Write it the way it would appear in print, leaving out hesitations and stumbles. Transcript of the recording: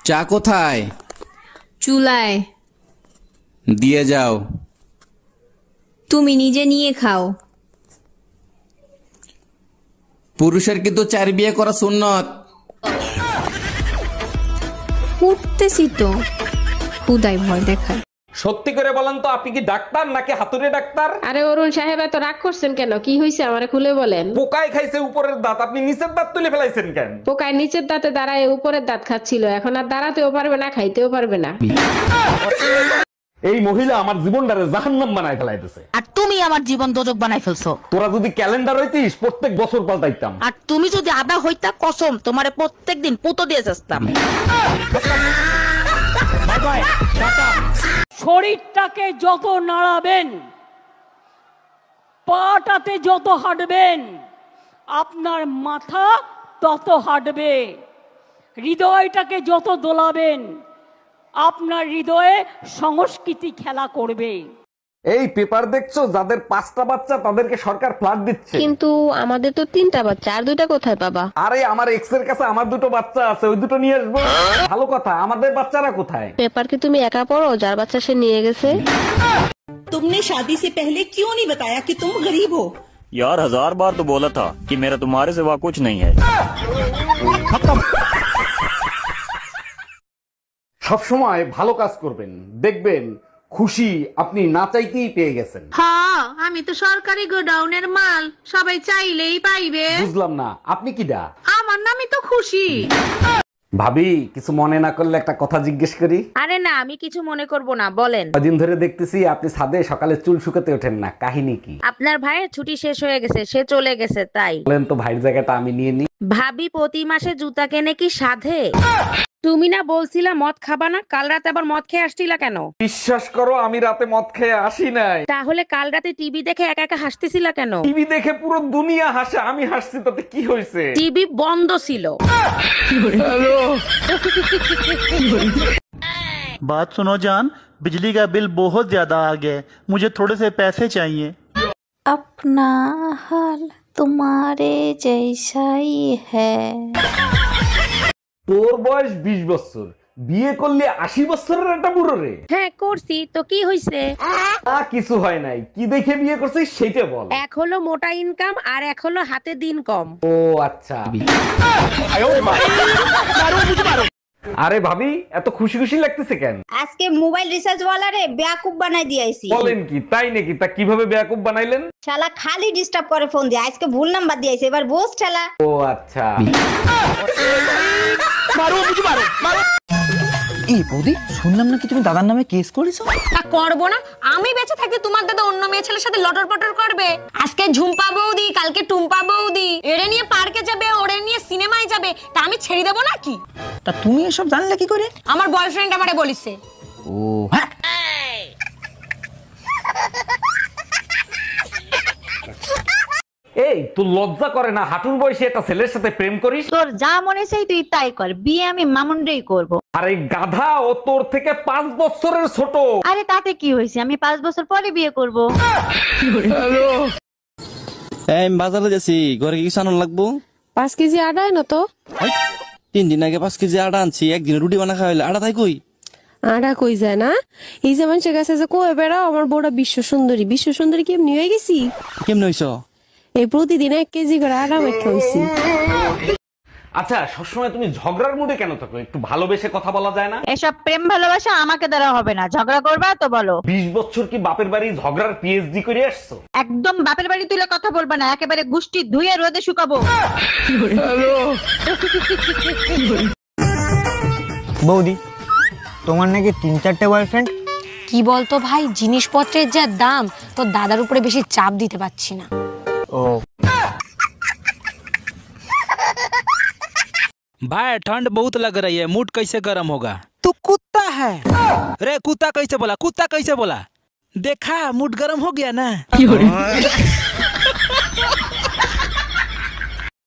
চা কোথায়? চুলায়। দিয়ে যাও। তুমি নিজে নিয়ে খাও। পুরুষের কিন্তু 4 বিয়ে করা সুন্নত। উঠতেছি তো, খুদাই ভয় দেখায়। সত্যি করে বলেন তো, আপনি কি ডাক্তার নাকি হাতুড়ে ডাক্তার? আরে অরুণ সাহেব, এত রাগ করছেন কেন? কি হয়েছে আমারে খুলে বলেন। পোকায় খাইছে উপরের দাঁত, আপনি নিচের দাঁত তুলে ফেলাইছেন কেন? পোকায় নিচের দাঁতে দাঁড়ায় উপরের দাঁত খাচ্ছিল, এখন আর দাঁড়াতেও পারবে না, খাইতেও পারবে না। এই মহিলা আমার জীবনটারে জাহান্নাম বানায় ফেলাইতেছে। আর তুমি আমার জীবন দোজক বানাই ফেলছো। তোরা যদি ক্যালেন্ডার হইতিস প্রত্যেক বছর পাল্টাইতাম। আর তুমি যদি আদা হইতা, কসম তোমারে প্রত্যেকদিন পুতো দিয়ে যাস্তাম। শরীরটাকে যত নাড়াবেন, পাটাতে যত হাঁটবেন, আপনার মাথা তত হাঁটবে। হৃদয়টাকে যত দোলাবেন, আপনার হৃদয়ে সংস্কৃতি খেলা করবে। এই পেপার দেখছো, যাদের 5টা বাচ্চা তাদেরকে সরকার ফ্ল্যাট দিচ্ছে। কিন্তু আমাদের তো 3টা বাচ্চা, আর 2টা কোথায় পাবা? আরে আমার এক্স এর কাছে আমার 2টো বাচ্চা আছে, ওই 2টো নিয়ে আসবো। ভালো কথা, আমাদের বাচ্চারা কোথায়? পেপার কি তুমি একা পড়ো? যার বাচ্চা সে নিয়ে গেছে। तुमने शादी से पहले क्यों नहीं बताया कि तुम गरीब हो? यार 1000 बार तो बोला था कि मेरा तुम्हारे सिवा कुछ नहीं है। সব সময় ভালো কাজ করবেন, দেখবেন খুশি আপনি না চাইতেই পেয়ে গেছেন। হ্যাঁ, আমি তো সরকারি গোডাউনের মাল, সবাই চাইলেই পাইবে। বুঝলাম না, আপনি কিডা? আমার নামই তো খুশি। ভাবি, কিছু মনে না করলে একটা কথা জিজ্ঞেস করি? আরে না, আমি কিছু মনে করব না, বলেন। কদিন ধরে দেখতেছি আপনি ছাদে সকালে চুল শুকাতে ওঠেন না, কাহিনী কি? আপনার ভাইয়ের ছুটি শেষ হয়ে গেছে, সে চলে গেছে তাই। বলেন তো, ভাইয়ের জায়গাটা আমি নিয়ে নিই। ভাবি প্রতি মাসে জুতা কেনে কি সাধে? তুমি না বলছিলা মদ খাবা না, কাল রাতে আবার মদ খেয়ে আসছিলা কেন? বিশ্বাস করো, আমি রাতে মদ খেয়ে আসি নাই। তাহলে কাল রাতে টিভি দেখে একা একা হাসতেছিলা কেন? টিভি দেখে পুরো দুনিয়া হাসে, আমি হাসছি তাতে কি হয়েছে? টিভি বন্ধ ছিল। बात सुनो जान, बिजली का बिल बहुत ज्यादा आ गया है, मुझे थोड़े से पैसे चाहिए। अपना हाल तुम्हारे जैसा ही है। তোর বয়স 20 বছর, বিয়ে করলে 80 বছরের একটা বুড়ো রে। হ্যাঁ করছি তো, কি হইছে? কিছু হয় নাই, কি দেখে বিয়ে করছিস সেটা বল। এক হলো মোটা ইনকাম, আর এক হলো হাতে দিন কম। ও আচ্ছা। আরে ভাবি, এত খুশি খুশি লাগতেছে কেন? আজকে মোবাইল রিচার্জ ওয়ালারে বেয়াকুব বানাই দিয়েছি। বলেন কি, তাই নাকি? তা কিভাবে বেয়াকুব বানাইলেন? শালা খালি ডিস্টার্ব করে ফোন দিয়ে, আজকে ভুল নাম্বার দিয়েছে, এবার বোস শালা। ও আচ্ছা। এই বৌদি, শুনলাম নাকি তুমি দাদার নামে কেস করেছো? তা করবো না? আমি বেঁচে থাকতে তোমার দাদা অন্য মেয়ে ছেলের সাথে লটর পটর করবে? আজকে ঝুম্পা বৌদি, কালকে টুম্পা বৌদি, এরে নিয়ে পার্কে যাবে, ওরে নিয়ে সিনেমায় যাবে, তা আমি ছেড়ে দেবো নাকি? তা তুমি এসব জানলে কি করে? আমার বয়ফ্রেন্ড আমারে বলিছে। ও হ্যাঁ। এই, তুই লজ্জা করে না হাঁটুর বয়সে একটা ছেলের সাথে প্রেম করিস? তোর যা মনে চাই তুই তাই কর, বিয়ে আমি মামুনরেই করব। আরে গাধা, ও তোর থেকে 5 বছরের ছোট। আরে তাতে কি হয়েছে, আমি 5 বছর পরে বিয়ে করব। এই বাজারে যাচ্ছি, ঘরে কিছু আনার লাগবো। 5 কেজি আটা না তো? 3 দিন আগে 5 কেজি আটা আনছি, একদিন রুটি বানা খাওয়াইলে আটা তাই কই? আটা কই যায় না? এই যে মানুষের কাছে যে কই বেড়াও আমার বউটা বিশ্ব সুন্দরী, বিশ্ব সুন্দরী কেমনি হয়ে গেছি? কেমনে হইছ? এই প্রতিদিন 1 কেজি করে আটা মেখে হইছি। আচ্ছা, সবসময় তুমি ঝগড়ার মুডে কেন থাকো? একটু ভালোবেসে কথা বলা যায় না? এসব প্রেম ভালোবাসা আমাকে দ্বারা হবে না, ঝগড়া করবা তো বলো। 20 বছর কি বাপের বাড়ি ঝগড়ার পিএইচডি করে আসছো? একদম বাপের বাড়ি তুলে কথা বলবা না, একেবারে গুষ্টি ধুয়ে রোদে শুকাবো। বৌদি, তোমার নাকি 3-4টে বয়ফ্রেন্ড? কি বলতো ভাই, জিনিসপত্রের যা দাম, তোর দাদার উপরে বেশি চাপ দিতে পারছি না। ও भाई ठंड बहुत लग रही है, मूड कैसे गर्म होगा? तू कुत्ता है। रे कुत्ता कैसे बोला? कुत्ता कैसे बोला? देखा, मूड गर्म हो गया ना।